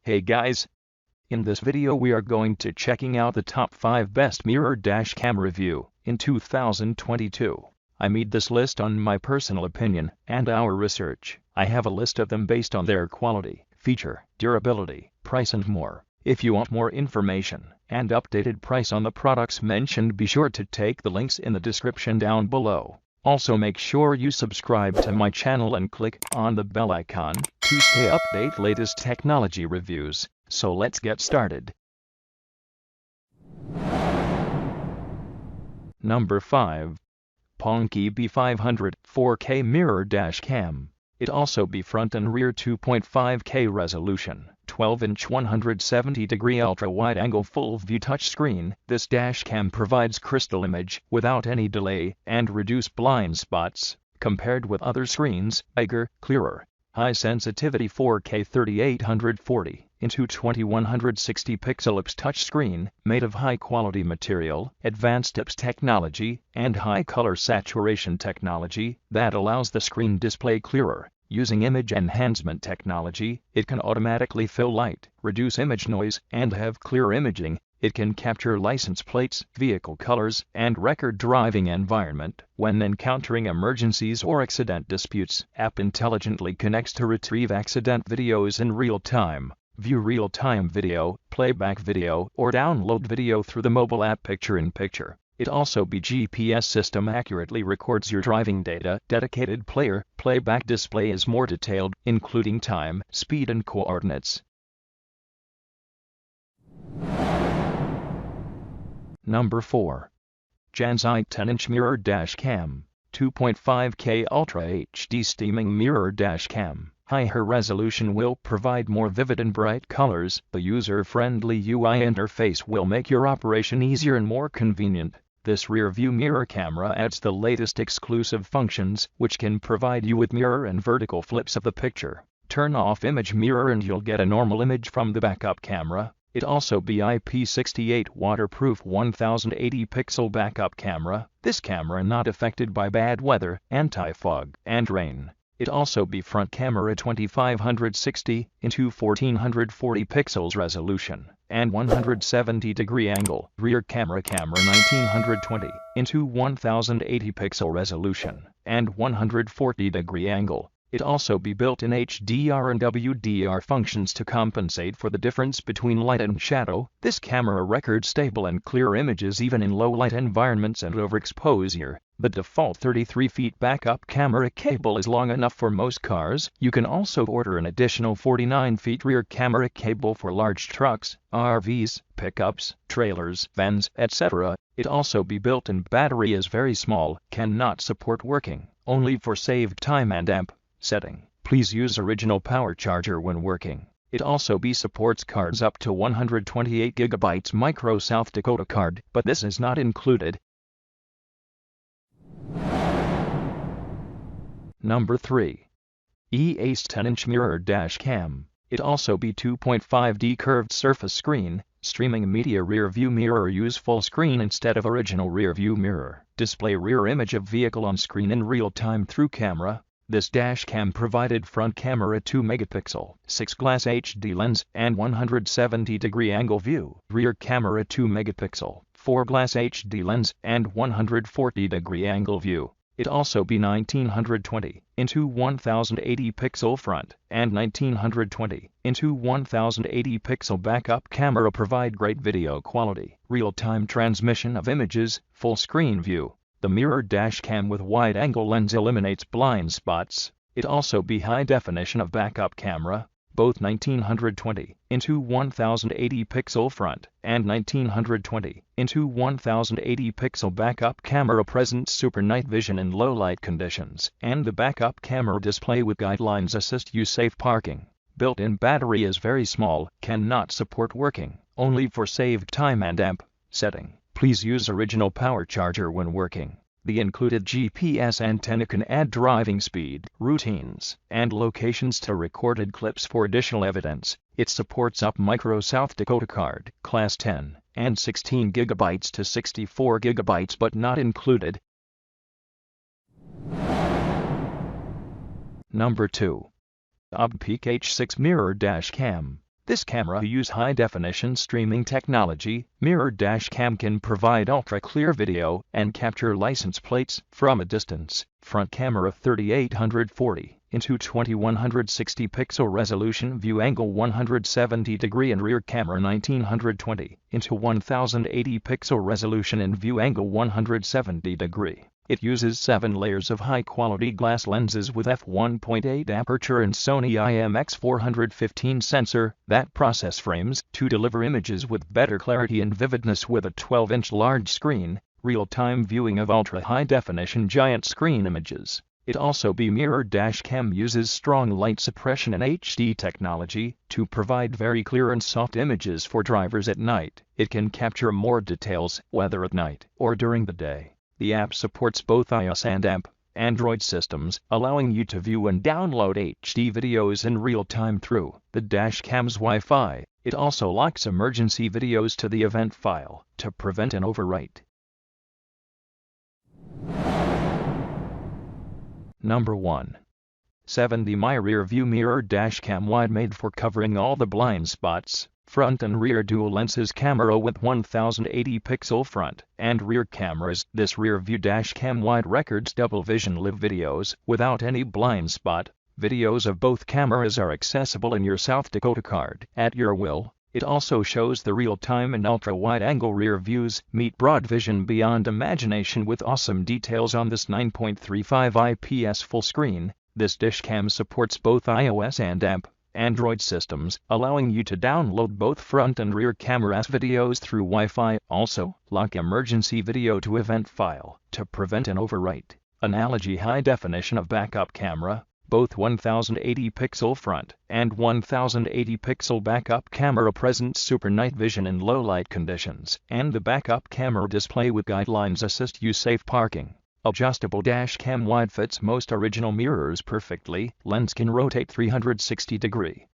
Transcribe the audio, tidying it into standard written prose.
Hey guys! In this video we are going to checking out the top 5 best mirror dash cam review in 2022. I made this list on my personal opinion and our research. I have a list of them based on their quality, feature, durability, price and more. If you want more information and updated price on the products mentioned, be sure to take the links in the description down below. Also make sure you subscribe to my channel and click on the bell icon to stay update latest technology reviews. So let's get started. Number 5. Ponky B500 4K Mirror Dash Cam. It also be front and rear 2.5K resolution, 12-inch 170-degree ultra-wide-angle full-view touchscreen. This dash cam provides crystal image without any delay and reduce blind spots. Compared with other screens, bigger, clearer, high-sensitivity 4K 3840 into 2160 pixel IPS touchscreen, made of high-quality material, advanced IPS technology, and high-color saturation technology that allows the screen display clearer. Using image enhancement technology, it can automatically fill light, reduce image noise, and have clear imaging. It can capture license plates, vehicle colors, and record driving environment. When encountering emergencies or accident disputes, app intelligently connects to retrieve accident videos in real time. View real-time video, playback video, or download video through the mobile app picture-in-picture. It also be GPS system accurately records your driving data. Dedicated player playback display is more detailed, including time, speed and coordinates. Number 4. Janzai 10-inch mirror dash cam, 2.5K Ultra HD steaming mirror dash cam. Higher resolution will provide more vivid and bright colors. The user-friendly UI interface will make your operation easier and more convenient. This rear-view mirror camera adds the latest exclusive functions, which can provide you with mirror and vertical flips of the picture. Turn off image mirror and you'll get a normal image from the backup camera. It also be IP68 waterproof 1080 pixel backup camera. This camera not affected by bad weather, anti-fog, and rain. It also be front camera 2560 into 1440 pixels resolution and 170-degree angle. Rear camera 1920 into 1080 pixel resolution and 140-degree angle. It also be built in HDR and WDR functions to compensate for the difference between light and shadow. This camera records stable and clear images even in low light environments and overexposure. The default 33 feet backup camera cable is long enough for most cars. You can also order an additional 49 feet rear camera cable for large trucks, RVs, pickups, trailers, vans, etc. It also be built in battery is very small, cannot support working, only for saved time and amp. Setting. Please use original power charger when working. It also be supports cards up to 128 GB micro South Dakota card, but this is not included. Number 3. EACE 10-inch mirror dash cam. It also be 2.5D curved surface screen, streaming media rear view mirror. Use full screen instead of original rear view mirror. Display rear image of vehicle on screen in real time through camera. This dash cam provided front camera 2 megapixel, 6 glass HD lens, and 170-degree angle view. Rear camera 2 megapixel, 4 glass HD lens, and 140-degree angle view. It also be 1920 into 1080 pixel front and 1920 into 1080 pixel backup camera. Provide great video quality, real-time transmission of images, full screen view. The mirror dash cam with wide-angle lens eliminates blind spots. It also be high definition of backup camera, both 1920 into 1080 pixel front and 1920 into 1080 pixel backup camera presents super night vision in low light conditions, and the backup camera display with guidelines assist you safe parking. Built-in battery is very small, cannot support working, only for saved time and amp. Setting. Please use original power charger when working. The included GPS antenna can add driving speed, routines, and locations to recorded clips for additional evidence. It supports up micro South Dakota card, class 10, and 16 GB to 64 GB but not included. Number 2. OBPEAK H6 Mirror Dash Cam. This camera uses high-definition streaming technology. Mirror dash cam can provide ultra-clear video and capture license plates from a distance. Front camera 3840 into 2160 pixel resolution, view angle 170 degree, and rear camera 1920 into 1080 pixel resolution and view angle 170 degree. It uses 7 layers of high-quality glass lenses with f1.8 aperture and Sony IMX415 sensor that process frames to deliver images with better clarity and vividness with a 12-inch large screen, real-time viewing of ultra-high-definition giant screen images. It also mirror dash cam uses strong light suppression and HD technology to provide very clear and soft images for drivers at night. It can capture more details whether at night or during the day. The app supports both iOS and Android systems, allowing you to view and download HD videos in real time through the dash cam's Wi-Fi. It also locks emergency videos to the event file to prevent an overwrite. Number 1. 70 My Rear View Mirror Dash Cam Wide, made for covering all the blind spots. Front and rear dual lenses camera with 1080 pixel front and rear cameras. This rear view dash cam wide records double vision live videos without any blind spot. Videos of both cameras are accessible in your South Dakota card at your will. It also shows the real-time and ultra-wide-angle rear views. Meet broad vision beyond imagination with awesome details on this 9.35 IPS full screen. This dashcam supports both iOS and Android systems, allowing you to download both front and rear cameras videos through Wi-Fi. Also, lock emergency video to event file to prevent an overwrite. Analogy high definition of backup camera. Both 1080 pixel front and 1080 pixel backup camera present super night vision in low light conditions, and the backup camera display with guidelines assist you safe parking. Adjustable dash cam wide fits most original mirrors perfectly. Lens can rotate 360 degree.